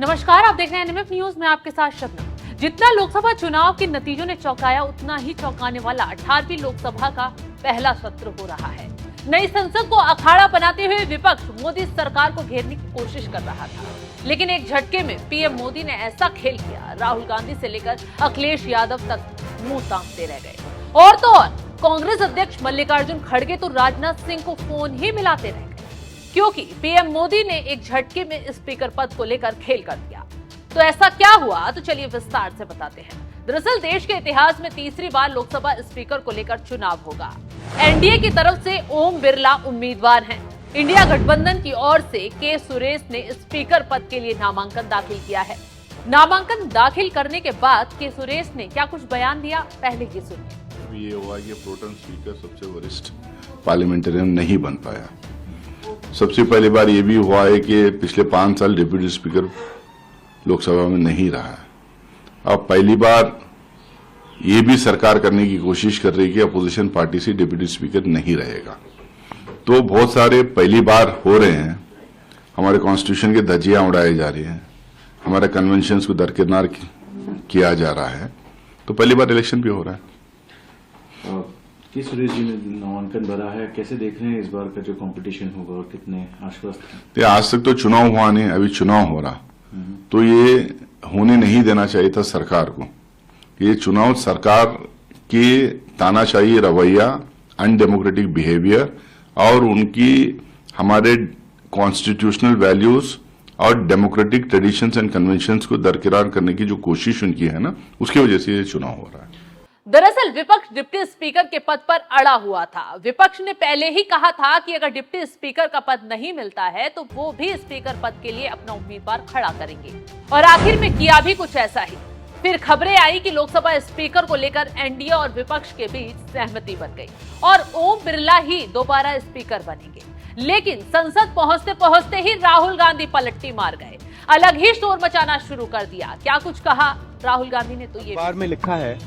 नमस्कार, आप देख रहे हैं एनएमएफ न्यूज में आपके साथ शबनम। जितना लोकसभा चुनाव के नतीजों ने चौंकाया, उतना ही चौंकाने वाला 18वीं लोकसभा का पहला सत्र हो रहा है। नई संसद को अखाड़ा बनाते हुए विपक्ष मोदी सरकार को घेरने की कोशिश कर रहा था, लेकिन एक झटके में पीएम मोदी ने ऐसा खेल किया, राहुल गांधी से लेकर अखिलेश यादव तक मुंह ताकते रह गए। और तो और कांग्रेस अध्यक्ष मल्लिकार्जुन खड़गे तो राजनाथ सिंह को फोन ही मिलाते रह गए, क्योंकि पीएम मोदी ने एक झटके में स्पीकर पद को लेकर खेल कर दिया। तो ऐसा क्या हुआ, तो चलिए विस्तार से बताते हैं। दरअसल देश के इतिहास में तीसरी बार लोकसभा स्पीकर को लेकर चुनाव होगा। एनडीए की तरफ से ओम बिरला उम्मीदवार हैं। इंडिया गठबंधन की ओर से के सुरेश ने स्पीकर पद के लिए नामांकन दाखिल किया है। नामांकन दाखिल करने के बाद के सुरेश ने क्या कुछ बयान दिया, पहले ये सुनिए। ये हुआ कि प्रोटेम स्पीकर सबसे वरिष्ठ पार्लियामेंटेरियन नहीं बन पाया। सबसे पहली बार ये भी हुआ है कि पिछले 5 साल डिप्टी स्पीकर लोकसभा में नहीं रहा है। अब पहली बार ये भी सरकार करने की कोशिश कर रही है कि अपोजिशन पार्टी से डिप्टी स्पीकर नहीं रहेगा। तो बहुत सारे पहली बार हो रहे हैं। हमारे कॉन्स्टिट्यूशन के धज्जियां उड़ाई जा रही हैं, हमारे कन्वेंशन को दरकिनार किया जा रहा है। तो पहली बार इलेक्शन भी हो रहा है। के सुरेश जी ने नामांकन भरा है, कैसे देख रहे हैं इस बार का जो कंपटीशन होगा और कितने आश्वस्त हैं? आज तक तो चुनाव हुआ नहीं, अभी चुनाव हो रहा। तो ये होने नहीं देना चाहिए था सरकार को। ये चुनाव सरकार के तानाशाही रवैया, अनडेमोक्रेटिक बिहेवियर और उनकी हमारे कॉन्स्टिट्यूशनल वैल्यूज और डेमोक्रेटिक ट्रेडिशंस एंड कन्वेंशंस को दरकिरार करने की जो कोशिश उनकी है ना, उसकी वजह से ये चुनाव हो रहा है। दरअसल विपक्ष डिप्टी स्पीकर के पद पर अड़ा हुआ था। विपक्ष ने पहले ही कहा था कि अगर डिप्टी स्पीकर का पद नहीं मिलता है तो वो भी स्पीकर पद के लिए अपना उम्मीदवार खड़ा करेंगे, और आखिर में किया भी कुछ ऐसा ही। फिर खबरें आई कि लोकसभा स्पीकर को लेकर एनडीए और विपक्ष के बीच सहमति बन गई और ओम बिरला ही दोबारा स्पीकर बनेंगे। लेकिन संसद पहुंचते पहुंचते ही राहुल गांधी पलटी मार गए, अलग ही शोर मचाना शुरू कर दिया। क्या कुछ कहा राहुल गांधी ने, तो ये बार में लिखा है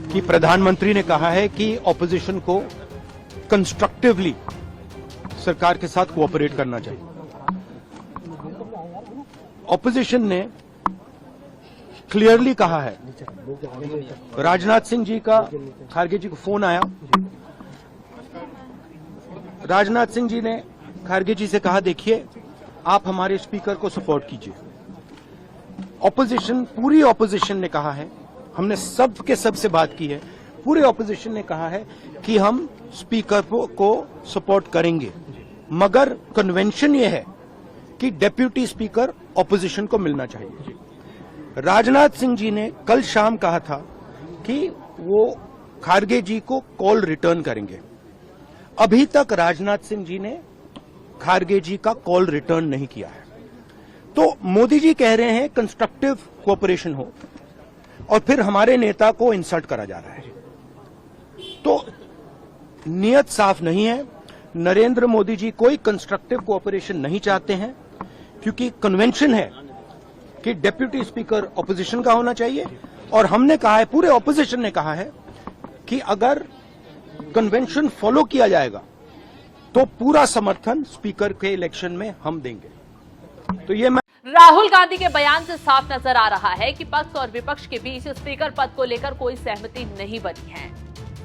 कि प्रधानमंत्री ने कहा है कि ऑपोजिशन को कंस्ट्रक्टिवली सरकार के साथ कोऑपरेट करना चाहिए। ऑपोजिशन ने क्लियरली कहा है, राजनाथ सिंह जी का खारगे जी को फोन आया, राजनाथ सिंह जी ने खारगे जी से कहा, देखिए आप हमारे स्पीकर को सपोर्ट कीजिए। ऑपोजिशन, पूरी ऑपोजिशन ने कहा है, हमने सब के सब से बात की है, पूरे ऑपोजिशन ने कहा है कि हम स्पीकर को सपोर्ट करेंगे, मगर कन्वेंशन ये है कि डेप्यूटी स्पीकर ऑपोजिशन को मिलना चाहिए। राजनाथ सिंह जी ने कल शाम कहा था कि वो खारगे जी को कॉल रिटर्न करेंगे। अभी तक राजनाथ सिंह जी ने खारगे जी का कॉल रिटर्न नहीं किया है। तो मोदी जी कह रहे हैं कंस्ट्रक्टिव कोऑपरेशन हो, और फिर हमारे नेता को इंसल्ट करा जा रहा है। तो नियत साफ नहीं है। नरेंद्र मोदी जी कोई कंस्ट्रक्टिव कोऑपरेशन नहीं चाहते हैं, क्योंकि कन्वेंशन है कि डेप्यूटी स्पीकर ऑपोजिशन का होना चाहिए, और हमने कहा है, पूरे ऑपोजिशन ने कहा है कि अगर कन्वेंशन फॉलो किया जाएगा तो पूरा समर्थन स्पीकर के इलेक्शन में हम देंगे। तो ये राहुल गांधी के बयान से साफ नजर आ रहा है कि पक्ष और विपक्ष के बीच स्पीकर पद को लेकर कोई सहमति नहीं बनी है,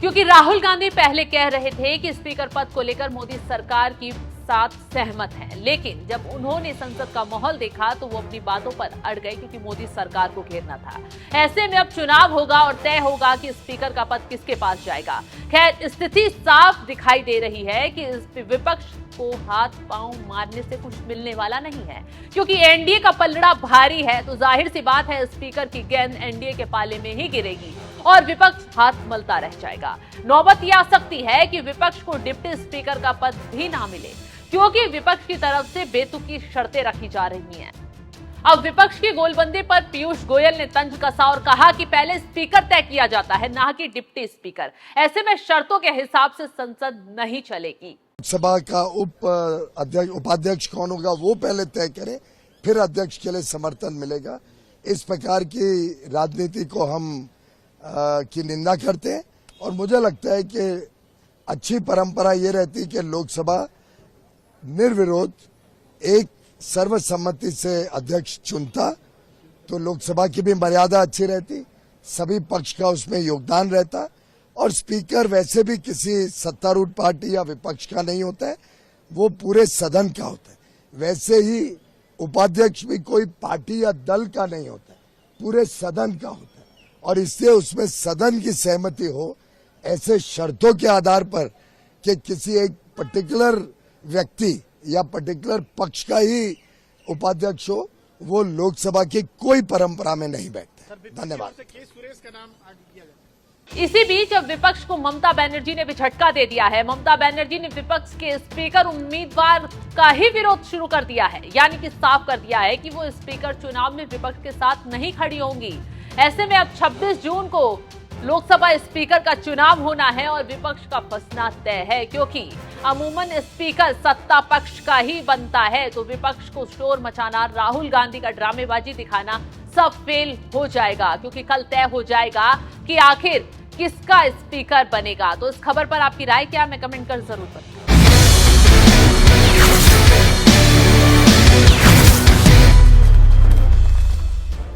क्योंकि राहुल गांधी पहले कह रहे थे कि स्पीकर पद को लेकर मोदी सरकार की साथ सहमत हैं, लेकिन जब उन्होंने संसद का माहौल देखा तो वो अपनी बातों पर अड़ गए, क्योंकि मोदी सरकार को घेरना था। ऐसे में अब चुनाव होगा और तय होगा कि स्पीकर का पद किसके पास जाएगा। खैर, स्थिति साफ दिखाई दे रही है कि विपक्ष को हाथ पांव मारने से कुछ मिलने वाला नहीं है, क्योंकि एनडीए का पलड़ा भारी है। तो जाहिर सी बात है, स्पीकर की गेंद एनडीए के पाले में ही गिरेगी और विपक्ष हाथ मलता रह जाएगा। नौबत यह आ सकती है कि विपक्ष को डिप्टी स्पीकर का पद भी ना मिले, क्योंकि विपक्ष की तरफ से बेतुकी शर्तें रखी जा रही हैं। अब विपक्ष की गोलबंदी पर पीयूष गोयल ने तंज कसा और कहा कि पहले स्पीकर तय किया जाता है, ना कि डिप्टी स्पीकर। ऐसे में शर्तों के हिसाब से संसद नहीं चलेगी। लोकसभा का उपाध्यक्ष कौन होगा वो पहले तय करे, फिर अध्यक्ष के लिए समर्थन मिलेगा। इस प्रकार की राजनीति को हम की निंदा करते हैं, और मुझे लगता है कि अच्छी परंपरा ये रहती है कि लोकसभा निर्विरोध एक सर्वसम्मति से अध्यक्ष चुनता तो लोकसभा की भी मर्यादा अच्छी रहती, सभी पक्ष का उसमें योगदान रहता, और स्पीकर वैसे भी किसी सत्तारूढ़ पार्टी या विपक्ष का नहीं होता है, वो पूरे सदन का होता है। वैसे ही उपाध्यक्ष भी कोई पार्टी या दल का नहीं होता है, पूरे सदन का होता है, और इससे उसमें सदन की सहमति हो, ऐसे शर्तों के आधार पर कि किसी एक पर्टिकुलर व्यक्ति या पर्टिकुलर पक्ष का ही उपाध्यक्ष हो, वो लोकसभा की कोई परंपरा में नहीं बैठता। धन्यवाद। इसी बीच अब विपक्ष को ममता बनर्जी ने भी झटका दे दिया है। ममता बनर्जी ने विपक्ष के स्पीकर उम्मीदवार का ही विरोध शुरू कर दिया है, यानी कि साफ कर दिया है कि वो स्पीकर चुनाव में विपक्ष के साथ नहीं खड़ी होंगी। ऐसे में अब 26 जून को लोकसभा स्पीकर का चुनाव होना है और विपक्ष का फंसना तय है, क्योंकि अमूमन स्पीकर सत्ता पक्ष का ही बनता है, तो विपक्ष को शोर मचाना, राहुल गांधी का ड्रामेबाजी दिखाना सब फेल हो जाएगा, क्योंकि कल तय हो जाएगा कि आखिर किसका स्पीकर बनेगा। तो इस खबर पर आपकी राय क्या है, मैं कमेंट कर जरूर बताऊं।